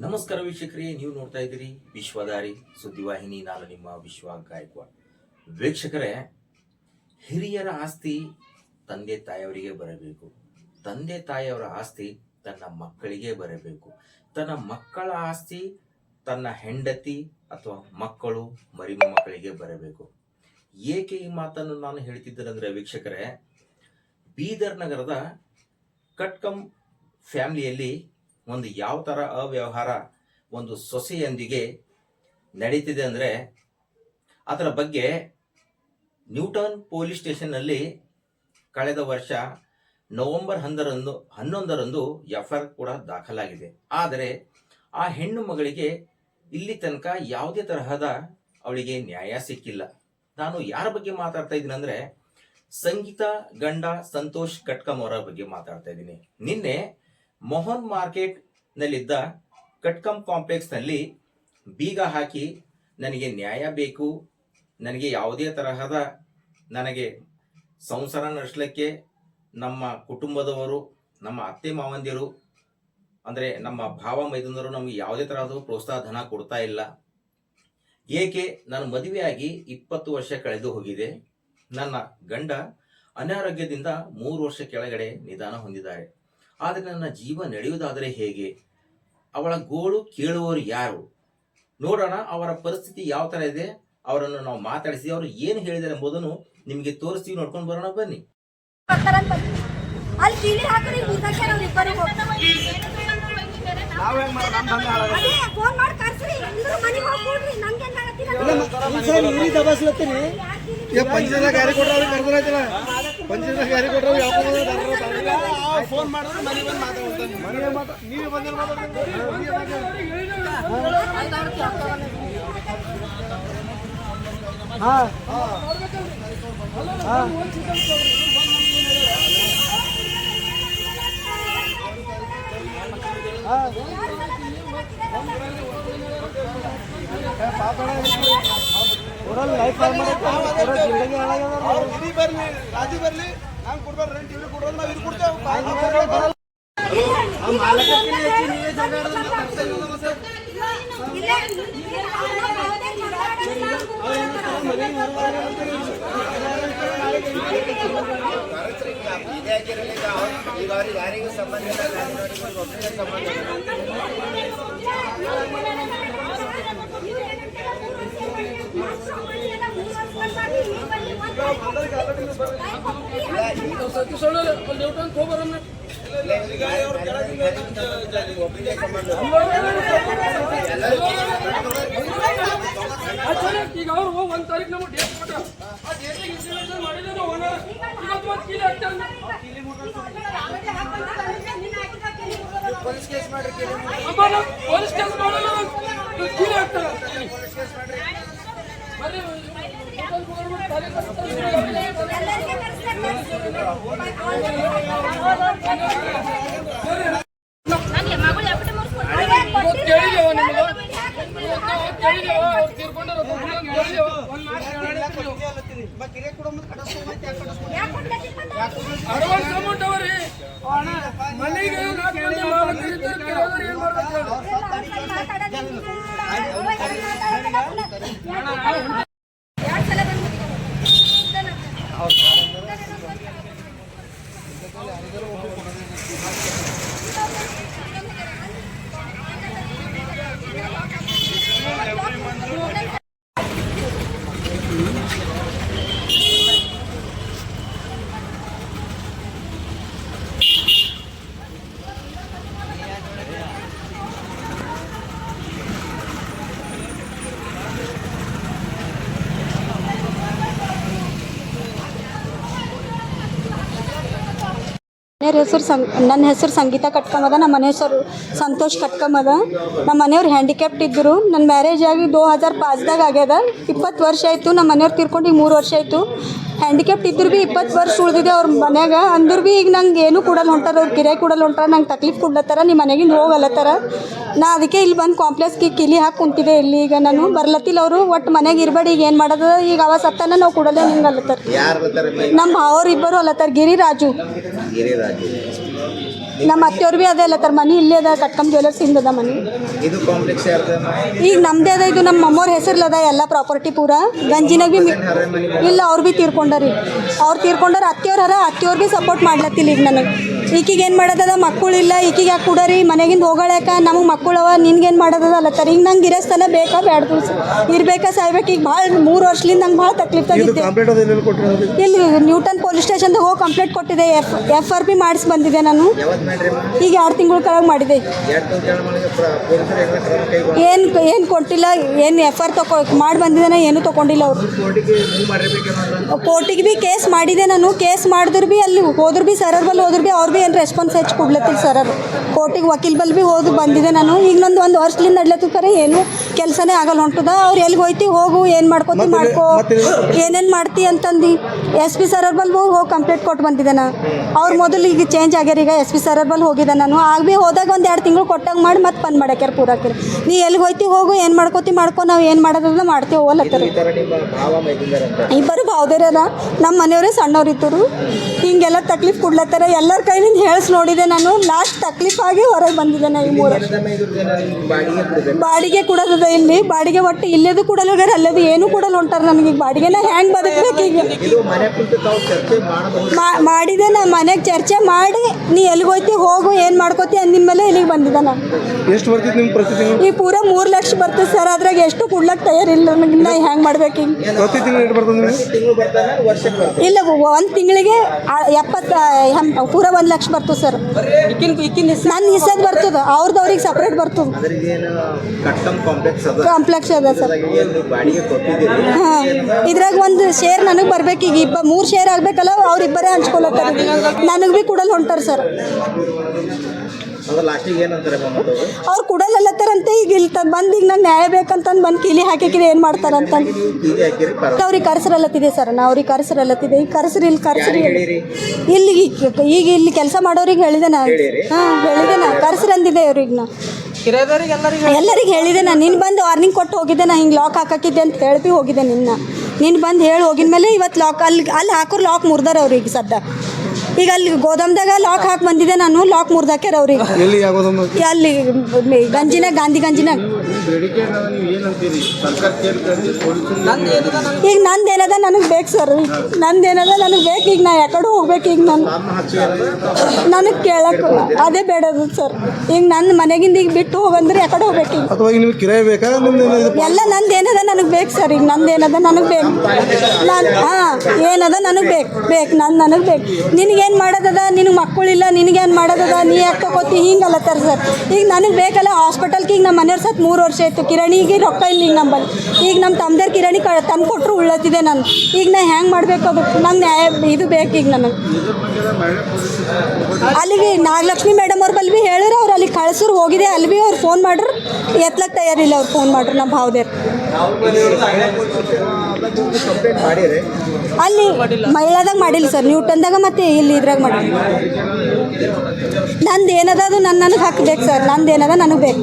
ನಮಸ್ಕಾರ ವೀಕ್ಷಕರೇ, ನೀವು ನೋಡ್ತಾ ಇದ್ದೀರಿ ವಿಶ್ವದಾರಿ ಸುದ್ದಿವಾಹಿನಿ. ನಾನು ನಿಮ್ಮ ವಿಶ್ವ ಗಾಯಕ್ವಾಡ್. ವೀಕ್ಷಕರೇ, ಹಿರಿಯರ ಆಸ್ತಿ ತಂದೆ ತಾಯಿಯವರಿಗೆ ಬರಬೇಕು, ತಂದೆ ತಾಯಿಯವರ ಆಸ್ತಿ ತನ್ನ ಮಕ್ಕಳಿಗೆ ಬರಬೇಕು, ತನ್ನ ಮಕ್ಕಳ ಆಸ್ತಿ ತನ್ನ ಹೆಂಡತಿ ಅಥವಾ ಮಕ್ಕಳು ಮರಿಮಕ್ಕಳಿಗೆ ಬರಬೇಕು. ಏಕೆ ಈ ಮಾತನ್ನು ನಾನು ಹೇಳ್ತಿದ್ದೇನೆಂದ್ರೆ ವೀಕ್ಷಕರೇ, ಬೀದರ್ ನಗರದ ಕಟ್ಕಂ ಫ್ಯಾಮಿಲಿಯಲ್ಲಿ ಒಂದು ಯಾವ ಥರ ಅವ್ಯವಹಾರ ಒಂದು ಸೊಸೆಯೊಂದಿಗೆ ನಡೀತಿದೆ ಅಂದರೆ ಅದರ ಬಗ್ಗೆ ನ್ಯೂಟನ್ ಪೊಲೀಸ್ ಸ್ಟೇಷನ್ನಲ್ಲಿ ಕಳೆದ ವರ್ಷ ನವೆಂಬರ್ 11ರಂದು ಎಫ್ಐಆರ್ ಕೂಡ ದಾಖಲಾಗಿದೆ. ಆದರೆ ಆ ಹೆಣ್ಣು ಮಗಳಿಗೆ ಇಲ್ಲಿ ತನಕ ಯಾವುದೇ ತರಹದ ಅವಳಿಗೆ ನ್ಯಾಯ ಸಿಕ್ಕಿಲ್ಲ. ನಾನು ಯಾರ ಬಗ್ಗೆ ಮಾತಾಡ್ತಾ ಇದ್ದೀನಿ ಅಂದರೆ ಸಂಗೀತ ಗಂಡ ಸಂತೋಷ್ ಕಟ್ಕಂ ಅವರ ಬಗ್ಗೆ ಮಾತಾಡ್ತಾ ಇದ್ದೀನಿ. ನಿನ್ನೆ ಮೋಹನ್ ಮಾರ್ಕೆಟ್ ನಲ್ಲಿದ್ದ ಕಟ್ಕಂ ಕಾಂಪ್ಲೆಕ್ಸ್ ನಲ್ಲಿ ಬೀಗ ಹಾಕಿ ನನಗೆ ನ್ಯಾಯ ಬೇಕು, ನನಗೆ ಯಾವುದೇ ತರಹದ ನನಗೆ ಸಂಸಾರ ನಡೆಸಲಿಕ್ಕೆ ನಮ್ಮ ಕುಟುಂಬದವರು, ನಮ್ಮ ಅತ್ತೆ ಮಾವಂದಿರು ಅಂದರೆ ನಮ್ಮ ಭಾವ ಮೈದುನರು ನಮಗೆ ಯಾವುದೇ ತರಹದ ಪ್ರೋತ್ಸಾಹ ಧನ ಕೊಡ್ತಾ ಇಲ್ಲ. ಏಕೆ? ನಾನು ಮದುವೆಯಾಗಿ 20 ವರ್ಷ ಕಳೆದು ಹೋಗಿದೆ. ನನ್ನ ಗಂಡ ಅನಾರೋಗ್ಯದಿಂದ 3 ವರ್ಷ ಕೆಳಗಡೆ ನಿಧನ ಹೊಂದಿದ್ದಾರೆ. ಆದರೆ ನನ್ನ ಜೀವ ನಡೆಯುವುದಾದರೆ ಹೇಗೆ? ಅವಳ ಗೋಳು ಕೇಳುವವರು ಯಾರು? ನೋಡೋಣ ಅವರ ಪರಿಸ್ಥಿತಿ ಯಾವ ತರ ಇದೆ. ಅವರನ್ನು ನಾವು ಮಾತಾಡಿಸಿ ಅವರು ಏನು ಹೇಳಿದ್ದಾರೆ ಎಂಬುದನ್ನು ನಿಮಗೆ ತೋರಿಸ್ತೀವಿ. ನೋಡ್ಕೊಂಡು ಬರೋಣ ಬನ್ನಿ. ಪಂಚದ ಗಾರಿ ಕೊಡ್ರ ಕರ್ದಲ್ಲ, ಪಂಚದ ಗಾರಿ ಕೊಡ್ರ ಫೋನ್ ಮಾಡಿದ್ರೆ ಮನೆ ಬಂದು ಮಾತಾಡ್ತಾನೆ. ನೀವೇ ಬಂದ್ರೆ ಬರ್ಲಿ ರಾಜಿ ಬರ್ಲಿ, ನಾನು ಕೊಡ್ಬಾರ್ದು ರೆಂಟ್ ಇಲ್ಲಿ ಕೊಡೋದು, ನಾವು ಇಲ್ಲಿ ಕೊಡ್ತೇವೆ. ಈಗ ಅವ್ರಿಗೆ ಯಾರಿಗೂ ಸಂಬಂಧ ಇಲ್ಲ, ಒಬ್ಬರಿಗೆ ಸಂಬಂಧ ಇಲ್ಲ. ಈಗ ಅವ್ರು 1 ತಾರೀಕು ನಮಗೆ ಡೇಟ್ ಕೊಟ್ಟ, ಆ ಡೇಟಿಗೆ ಇನ್ಸ್ಟಾಲೇಷನ್ ಮಾಡಿದ್ರೆ ಪೊಲೀಸ್ ಕೇಸ್ ಮಾಡ್ರಿ, ಪೊಲೀಸ್ ಕೇಸ್ ಮಾಡಲ್ಲ, ಕೀಲಿ ಹಾಕ್ತಾರೆ. ಅಡ್ವಾನ್ಸ್ ಅಮೌಂಟ್ ಅವರಿ ಮನೆಗೆ ನನ್ನ ಹೆಸರು ಸಂಗೀತ ಕಟ್ಕಂ ಅದ. ನಮ್ಮ ಮನೆ ಹೆಸರು ಸಂತೋಷ್ ಕಟ್ಕಂ ಅದ. ನಮ್ಮ ಮನೆಯವ್ರು ಹ್ಯಾಂಡಿಕ್ಯಾಪ್ಟ್ ಇದ್ದರು. ನನ್ನ ಮ್ಯಾರೇಜ್ ಆಗಿ 2005ದಾಗ ಆಗ್ಯದ. 20 ವರ್ಷ ಆಯಿತು. ನಮ್ಮ ಮನೆಯವ್ರು ತೀರ್ಕೊಂಡು ಈಗ 3 ವರ್ಷ ಆಯಿತು. ಹ್ಯಾಂಡಿಕ್ಯಾಪ್ಟ್ ಇದ್ರು ಭೀ 20 ವರ್ಷ ಉಳಿದಿದೆ ಅವ್ರ ಮನ್ಯಾಗ. ಅಂದ್ರು ಭೀ ಈಗ ನಂಗೆ ಏನು ಕೊಡಲ್ಲ ಹೊಂಟಾರ, ಅವ್ರು ಕಿರಾಯಿ ಕೊಡಲ್ಲ ಹೊಂಟಾರ, ನಂಗೆ ತಕ್ಲೀಫ್ ಕೊಡ್ಲತ್ತಾರ, ನಿಮ್ಮ ಮನೆಗಿಂದ ಹೋಗಲ್ಲತ್ತಾರ. ನಾ ಅದಕ್ಕೆ ಇಲ್ಲಿ ಬಂದು ಕಾಂಪ್ಲೆಕ್ಸ್ಗೆ ಕಿಲಿ ಹಾಕಿ ಕುಂತಿದೆ. ಇಲ್ಲಿ ಈಗ ನಾನು ಬರ್ಲತ್ತಿಲ್ಲ. ಅವರು ಒಟ್ಟು ಮನೆಗೆ ಇರಬೇಡಿ, ಈಗ ಏನು ಮಾಡೋದು, ಈಗ ಅವ ಸತ್ತಾನ ನಾವು ಕೊಡಲ್ಲ ಹಿಂಗೆ ಅಲ್ಲತ್ತಾರ. ನಮ್ಮ ಭಾವರು ಇಬ್ಬರು ಅಲ್ಲತ್ತಾರ, ಗಿರಿರಾಜು. ನಮ್ಮ ಅತ್ತೆಯವ್ರು ಭೀ ಅದೇ ಅಲ್ಲತ್ತಾರ ಮನೆ ಇಲ್ಲೇ ಅದ ಕಟ್ಕಮ್ ಜ್ಯುವೆಲರ್ಸ್ ಹಿಂದದ ಮನೆ. ಇದು ಕಾಂಪ್ಲೆಕ್ಸ್ ಯಾರ್ದ? ಈಗ ನಮ್ಮದೇ ಅದ, ಇದು ನಮ್ಮ ಅಮ್ಮವ್ರ ಹೆಸರ್ಲದ ಎಲ್ಲ ಪ್ರಾಪರ್ಟಿ ಪೂರ. ಗಂಜಿನಾಗ ಭೀ ಇಲ್ಲ, ಅವ್ರು ಭೀ ತೀರ್ಕೊಂಡಾರಿ. ಅವ್ರು ತೀರ್ಕೊಂಡಾರ. ಅತ್ತೆಯವ್ರು ಭೀ ಸಪೋರ್ಟ್ ಮಾಡ್ಲತ್ತಿಲ್ಲ ಈಗ ನನಗೆ. ಈಕಿಗೆ ಏನು ಮಾಡೋದದ, ಮಕ್ಕಳಿಲ್ಲ, ಈಕಿಗೆ ಯಾಕೆ ಕೊಡರಿ, ಮನೆಗಿಂದ ಹೋಗಳಾಕ, ನಮಗೆ ಮಕ್ಕಳವ, ನಿನ್ಗೇನು ಮಾಡೋದದ ಅಲ್ಲತ್ತಾರ. ಈಗ ನಂಗೆ ಇರೋಸ್ತನ ಬೇಕಾ ಬ್ಯಾಡ್ದು ಇರ್ಬೇಕಾ ಸಾಯ್ಬೇಕು. ಈಗ ಭಾಳ 3 ವರ್ಷದಿಂದ ನಂಗೆ ಭಾಳ ತಕ್ಲೀಫ್ ಆಗಿದ್ದೆ. ಇಲ್ಲಿ ನ್ಯೂಟನ್ ಪೊಲೀಸ್ ಸ್ಟೇಷನ್ದಾಗ ಹೋಗಿ ಕಂಪ್ಲೇಂಟ್ ಕೊಟ್ಟಿದೆ. FRP ಮಾಡಿಸಿ ಬಂದಿದೆ ನಾನು. ಈಗ 2 ತಿಂಗಳ ಕೆಳಗೆ ಮಾಡಿದೆ. ಏನು ಕೊಟ್ಟಿಲ್ಲ, ಏನು FR ಮಾಡಿ ಬಂದಿದ್ದಾನೆ, ಏನೂ ತೊಗೊಂಡಿಲ್ಲ ಅವರು. ಕೋರ್ಟಿಗೆ ಭೀ ಕೇಸ್ ಮಾಡಿದೆ ನಾನು. ಕೇಸ್ ಮಾಡಿದ್ರು ಭೀ ಅಲ್ಲಿ ಹೋದ್ರು ಭೀ ಸರರ್ ಬಲ್ಲಿ ಹೋದ್ರು ಭೀ ಅವ್ರು ಭೀ ಏನು ರೆಸ್ಪಾನ್ಸ್ ಹೆಚ್ಚು ಕೊಡ್ಲತ್ತಿಲ್ಲ ಸರರ್. ಕೋರ್ಟಿಗೆ ವಕೀಲ್ ಬಲ್ಲಿ ಭೀ ಹೋಗಿ ಬಂದಿದೆ ನಾನು. ಈಗ ನಂದು 1 ವರ್ಷದಿಂದ ನಡ್ಲತ್ತಿರ್ತಾರೆ, ಏನು ಕೆಲಸನೇ ಆಗಲ್ಲ ಹೊಂಟದ. ಅವ್ರು ಎಲ್ಲಿ ಹೋಯ್ತಿ ಹೋಗು, ಏನು ಮಾಡ್ಕೋತಿ ಮಾಡ್ಕೋ, ಏನೇನು ಮಾಡ್ತಿ ಅಂತಂದು SP ಸರರ್ ಬಲ್ಲಿ ಹೋಗಿ ಕಂಪ್ಲೇಂಟ್ ಕೊಟ್ಟು ಬಂದಿದ್ದೆ ನಾನು. ಅವ್ರು ಮೊದಲು ಈಗ ಚೇಂಜ್ ಆಗ್ಯಾರ, ಈಗ SP ಸರರ್ ಬಲ್ಲಿ ಹೋಗಿದ್ದೆ ನಾನು. ಆಗ ಭೀ ಹೋದಾಗ 1-2 ತಿಂಗಳು ಕೊಟ್ಟಂಗೆ ಮಾಡಿ ಮತ್ತೆ ಬಂದ್ ಮಾಡ್ಯಾಕ್ಯಾರ ಪೂರಾಕಿರಿ. ನೀ ಎಲ್ಲಿ ಹೋಯ್ತಿ ಹೋಗು, ಏನು ಮಾಡ್ಕೋತಿ ಮಾಡ್ಕೊ, ನಾವು ಏನು ಮಾಡೋದನ್ನ ಮಾಡ್ತೀವಿ ಹೋಗ್ಲತ್ತಾರ. ಇಬ್ಬರು ಭಾವದೇರ ನಮ್ಮ ಮನೆಯವರೇ ಸಣ್ಣವ್ರು ಇತ್ತರು. ಹಿಂಗೆಲ್ಲ ತಕ್ಲೀಫ್ ಕೊಡ್ಲತ್ತಾರ. ಎಲ್ಲರ ಕೈಲಿಂದ ಹೇಳಿಸಿ ನೋಡಿದೆ ನಾನು. ಲಾಸ್ಟ್ ತಕ್ಲೀಫ್ ಆಗಿ ಹೊರಗೆ ಬಂದಿದ್ದೆ ನಾ. ಈ 3 ವರ್ಷ ಬಾಡಿಗೆ ಕೊಡೋದದ ಇಲ್ಲಿ. ಬಾಡಿಗೆ ಒಟ್ಟು ಇಲ್ಲೇದು ಕೊಡಲ್ಲ ಹೋಗ್ಯಾರ, ಅಲ್ಲೇದು ಏನೂ ಕೊಡಲ್ಲ ಹೊಂಟಾರ ನನಗೆ. ಈಗ ಬಾಡಿಗೆನ ಹೆಂಗೆ ಬದುಕಬೇಕು ಈಗ ಮಾಡಿದೆ ನಾ. ಮನೆಗೆ ಚರ್ಚೆ ಮಾಡಿ ನೀ ಎಲ್ಲಿಗೆ ಹೋಯ್ತಿ ಹೋಗು, ಏನು ಮಾಡ್ಕೋತಿ ಅಂದಿನ ಮೇಲೆ ಇಲ್ಲಿಗೆ ಬಂದಿದ್ದೆ ನಾನು. ಎಷ್ಟು ಬರ್ತಿತ್ತು ನಿಮ್ಮ ಪ್ರತಿ ತಿಂಗಳು? ಈಗ ಪೂರ 3 ಲಕ್ಷ ಬರ್ತದೆ ಸರ್. ಅದ್ರಾಗ ಎಷ್ಟು ಕೊಡ್ಲಕ್ಕೆ ತಯಾರಿಲ್ಲ ನನಗೆ. ನಾ ಹೆಂಗೆ ಮಾಡ್ಬೇಕು ಈಗ? ಪ್ರತಿ ತಿಂಗಳು ಎಷ್ಟು ಬರ್ತದೆ? ಇಲ್ಲ, 1 ತಿಂಗಳಿಗೆ 70 ಪೂರ 1 ಲಕ್ಷ ಬರ್ತದೆ ಸರ್. ನನ್ನ ಹಿಸ್ಸದ್ ಬರ್ತದೆ, ಅವ್ರಿಗೆ ಸಪ್ರೇಟ್ ಬರ್ತದೆ. ಕಾಂಪ್ಲೆಕ್ಸ್ ಅದ ಸರ್. ಹಾಂ, ಇದ್ರಾಗ 1 ಶೇರ್ ನನಗೆ ಬರ್ಬೇಕು. ಈಗ 3 ಶೇರ್ ಆಗಬೇಕಲ್ಲ, ಅವ್ರಿಬ್ಬರೇ ಹಂಚ್ಕೊಳತ್ತಾರೆ. ನನಗೆ ಭೀ ಕೊಡಲ್ಲ ಹೊಂಟಾರ ಸರ್. ಅವ್ರು ಕೊಡಲ್ಲತ್ತಾರಂತೆ. ಈಗ ಇಲ್ಲಿ ಬಂದು ಈಗ ನಂಗೆ ನ್ಯಾಯ ಬೇಕಂತಂದು ಬಂದು ಕೀಲಿ ಹಾಕಿದ್ರೆ ಏನು ಮಾಡ್ತಾರಂತ ಅವ್ರಿಗೆ ಕರ್ಸರಲ್ಲತ್ತಿದೆ ಸರ್. ನಾ ಅವ್ರಿಗೆ ಕರ್ಸರಲ್ಲತ್ತಿದೆ. ಈಗ ಕರ್ಸ್ರಿ ಇಲ್ಲಿ ಈಗ ಇಲ್ಲಿ ಕೆಲಸ ಮಾಡೋರಿಗೆ ಹೇಳಿದೆ ನಾ. ಹಾಂ, ಹೇಳಿದೆ ನಾ. ಕರ್ಸ್ರಿ ಅಂದಿದ್ದೆ ಅವ್ರಿಗೆ. ನಾ ಎಲ್ಲರಿಗೆ ಹೇಳಿದೆ ನಾ. ನೀನು ಬಂದು ವಾರ್ನಿಂಗ್ ಕೊಟ್ಟು ಹೋಗಿದ್ದೆ ನಾ, ಹಿಂಗೆ ಲಾಕ್ ಹಾಕಿದ್ದೆ ಅಂತ ಹೇಳಿ ಹೋಗಿದ್ದೆ ನೀನು ಬಂದು ಹೇಳಿ ಹೋಗಿದ ಮೇಲೆ ಇವತ್ತು ಲಾಕ್ ಅಲ್ಲಿ ಹಾಕೋರು ಲಾಕ್ ಮುರ್ದಾರ ಅವ್ರಿಗೆ ಸದ್ದ. ಈಗ ಅಲ್ಲಿ ಗೋದಾಮ್ದಾಗ ಲಾಕ್ ಹಾಕಿ ಬಂದಿದ್ದೆ ನಾನು. ಲಾಕ್ ಮುರ್ದಾಕ್ಯಾರ ಅವ್ರಿಗೆ. ಅಲ್ಲಿ ಗಂಜಿನಾಗ, ಗಾಂಧಿ ಗಂಜಿನಾಗ. ಈಗ ನಂದೇನದ ನನಗೆ ಬೇಕು ಸರ್. ನಂದೇನದ ನನಗೆ ಬೇಕು. ಈಗ ನಾ ಯಾಕಡೆ ಹೋಗ್ಬೇಕು ಈಗ ನನಗೆ ಕೇಳಕ್ಕೆ ಅದೇ ಬೇಡದು ಸರ್. ಈಗ ನನ್ನ ಮನೆಗಿಂದ ಈಗ ಬಿಟ್ಟು ಹೋಗಂದ್ರೆ ಯಾಕಡೆ ಹೋಗ್ಬೇಕು ಈಗ? ಎಲ್ಲ ನಂದೇನದ ನನಗೆ ಬೇಕು ಸರ್. ಈಗ ನಂದೇನದ ನನಗೆ ಬೇಕು. ಹಾಂ, ಏನದ ನನಗೆ ಬೇಕು ನನಗೆ ಬೇಕು. ನಿನಗೇನು ಮಾಡೋದದ, ನಿನಗೆ ಮಕ್ಕಳಿಲ್ಲ, ನಿನಗೇನು ಮಾಡೋದದ, ನೀ ಯಾಕೆ ತಗೋತಿ, ಹಿಂಗಲ್ಲತ್ತಾರ ಸರ್. ಈಗ ನನಗೆ ಬೇಕಲ್ಲ ಹಾಸ್ಪಿಟಲ್ಗೆ. ಈಗ ನಮ್ಮ ಮನೆಯವ್ರ ಸತ್ 3 ವರ್ಷ ಆಯಿತು. ಕಿರಣಿಗೆ ರೊಕ್ಕ ಇಲ್ಲ ಈಗ ನಂಬಲ್ಲಿ. ಈಗ ನಮ್ಮ ತಮ್ಮದೇರು ಕಿರಾಣಿ ತಂದು ಕೊಟ್ಟರು ಉಳ್ಳತ್ತಿದೆ ನಾನು. ಈಗ ನಾ ಹೆಂಗೆ ಮಾಡಬೇಕು? ಅದು ನಂಗೆ ನ್ಯಾಯ ಇದು ಬೇಕು ಈಗ ನನಗೆ. ಅಲ್ಲಿಗೆ ನಾಗಲಕ್ಷ್ಮಿ ಮೇಡಮ್ ಅವ್ರ ಬಲ್ಲಿ ಭೀ ಹೇಳಿದ್ರು. ಅವ್ರು ಅಲ್ಲಿಗೆ ಕಳ್ಸರು ಹೋಗಿದೆ. ಅಲ್ಲಿ ಭೀ ಅವ್ರು ಫೋನ್ ಮಾಡ್ರು, ಎತ್ಲಕ್ಕೆ ತಯಾರಿಲ್ಲ. ಅವ್ರು ಫೋನ್ ಮಾಡ್ರು ನಮ್ಮ ಭಾವದೇರು. ಅಲ್ಲಿ ಮಹಿಳಾದಾಗ ಮಾಡಿಲ್ಲ ಸರ್, ನ್ಯೂಟನ್ದಾಗ ಮತ್ತು ಇಲ್ಲಿ ಇದ್ರಾಗ ಮಾಡಿಲ್ಲ. ನಂದು ಏನದ ಅದು ನನಗೆ ಹಾಕಬೇಕು ಸರ್. ನಂದು ಏನದ ನನಗೆ ಬೇಕು.